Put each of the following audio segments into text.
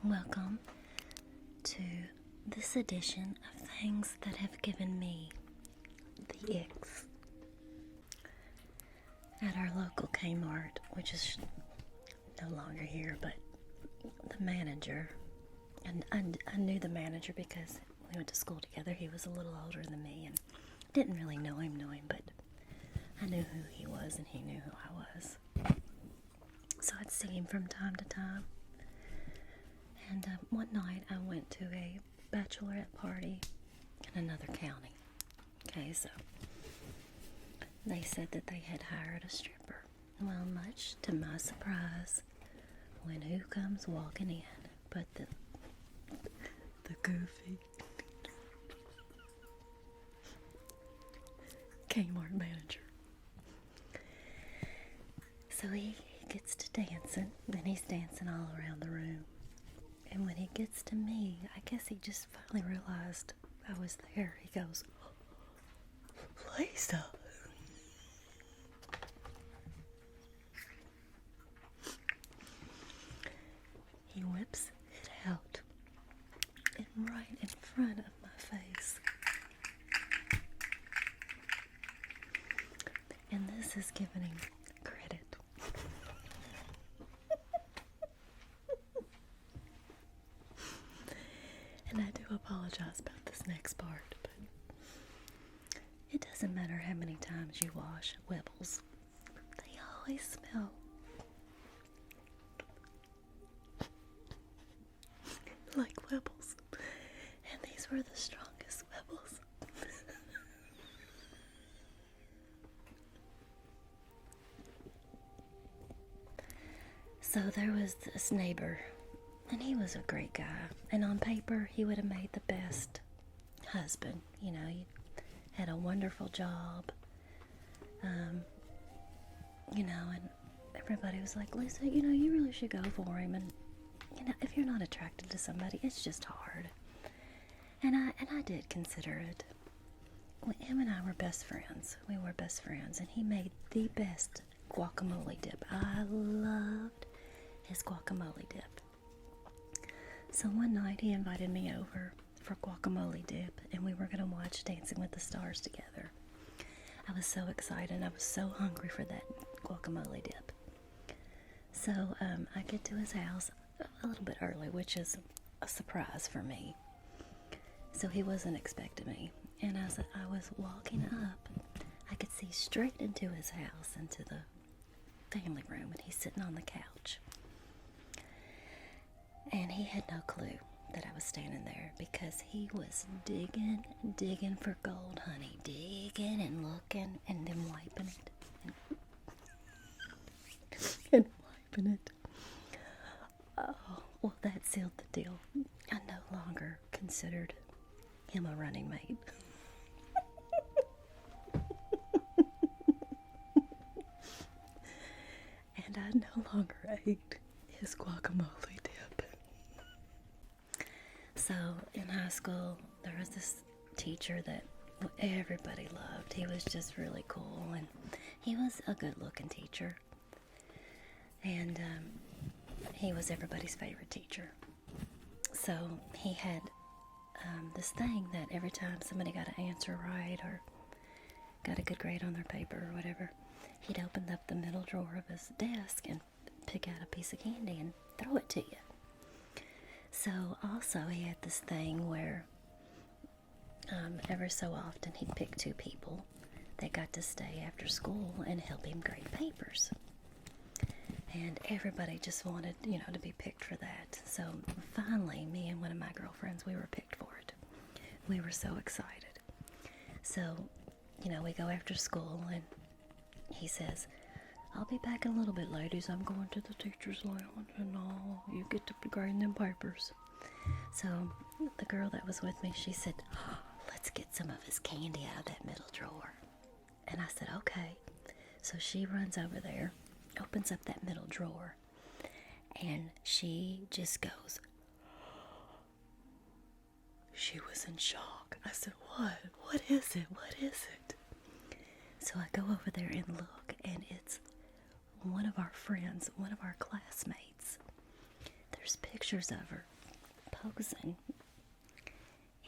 Welcome to this edition of things that have given me the icks. At our local Kmart, which is no longer here, but the manager, and I knew the manager because we went to school together. He was a little older than me and didn't really know him, but I knew who he was and he knew who I was. So I'd see him from time to time. And one night I went to a bachelorette party in another county. Okay, so they said that they had hired a stripper. Well, much to my surprise, when who comes walking in but the goofy Kmart manager. So he gets to dancing, and he's dancing all around the room. And when he gets to me, I guess he just finally realized I was there. He goes, "Lisa." He whips it out, and right in front of my face. And this is giving him credit. And I do apologize about this next part, but it doesn't matter how many times you wash Webbles, they always smell like Webbles. And these were the strongest Webbles. So there was this neighbor, and he was a great guy. And on paper, he would have made the best husband. You know, he had a wonderful job. And everybody was like, "Lisa, you really should go for him." And, if you're not attracted to somebody, it's just hard. And I did consider it. Him and I were best friends. We were best friends. And he made the best guacamole dip. I loved his guacamole dip. So one night he invited me over for guacamole dip, and we were going to watch Dancing with the Stars together. I was so excited. I was so hungry for that guacamole dip. So I get to his house a little bit early, which is a surprise for me. So he wasn't expecting me. And as I was walking up, I could see straight into his house, into the family room, and he's sitting on the couch. And he had no clue that I was standing there, because he was digging for gold, honey. Digging and looking and then wiping it. And wiping it. Oh, well, that sealed the deal. I no longer considered him a running mate. And I no longer ate his guacamole dip. So in high school, there was this teacher that everybody loved. He was just really cool, and he was a good-looking teacher. And he was everybody's favorite teacher. So he had this thing that every time somebody got an answer right or got a good grade on their paper or whatever, he'd open up the middle drawer of his desk and pick out a piece of candy and throw it to you. So also he had this thing where ever so often he'd pick two people that got to stay after school and help him grade papers. And everybody just wanted, to be picked for that. So finally, me and one of my girlfriends, we were picked for it. We were so excited. So, we go after school, and he says, "I'll be back in a little bit, ladies. I'm going to the teacher's lounge, and you get to grade them papers." So the girl that was with me, she said, "Let's get some of his candy out of that middle drawer." And I said, "Okay." So she runs over there, opens up that middle drawer, and she just goes. She was in shock. I said, "What? What is it? What is it?" So I go over there and look, and it's one of our friends, one of our classmates. There's pictures of her posing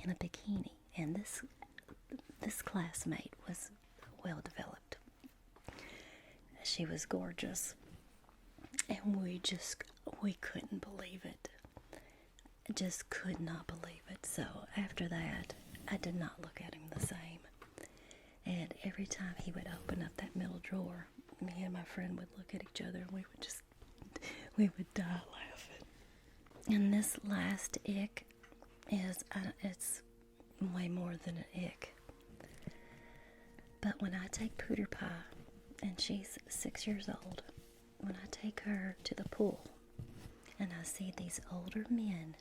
in a bikini, and this classmate was well developed. She was gorgeous, and we couldn't believe it. Just could not believe it. So after that, I did not look at him the same. And every time he would open up that middle drawer, me and my friend would look at each other, and we would die laughing. And this last ick it's way more than an ick. But when I take Pooter Pie, and she's 6 years old, when I take her to the pool, and I see these older men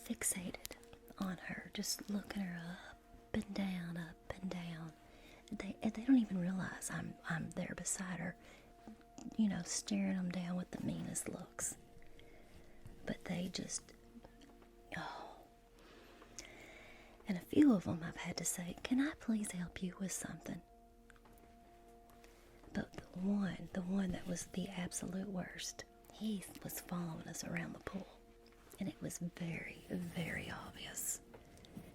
fixated on her, just looking her up and down, up and down. They don't even realize I'm there beside her, staring them down with the meanest looks. But they just, oh. And a few of them I've had to say, "Can I please help you with something?" But the one that was the absolute worst, he was following us around the pool. And it was very, very obvious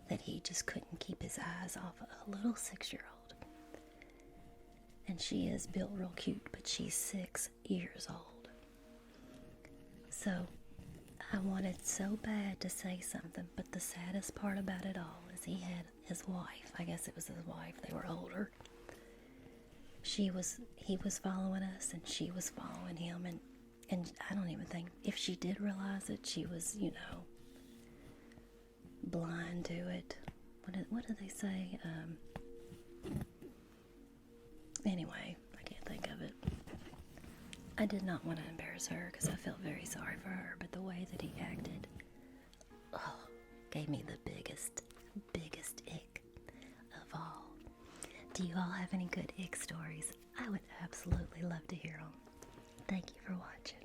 that he just couldn't keep his eyes off a little 6-year-old. And she is built real cute, but she's 6 years old. So I wanted so bad to say something, but the saddest part about it all is he had his wife. I guess it was his wife. They were older. He was following us, and she was following him, and I don't even think, if she did realize it, she was, blind to it. What do they say? Anyway, I can't think of it. I did not want to embarrass her because I felt very sorry for her, but the way that he acted, gave me the biggest ick of all. Do you all have any good ick stories? I would absolutely love to hear them. Thank you for watching.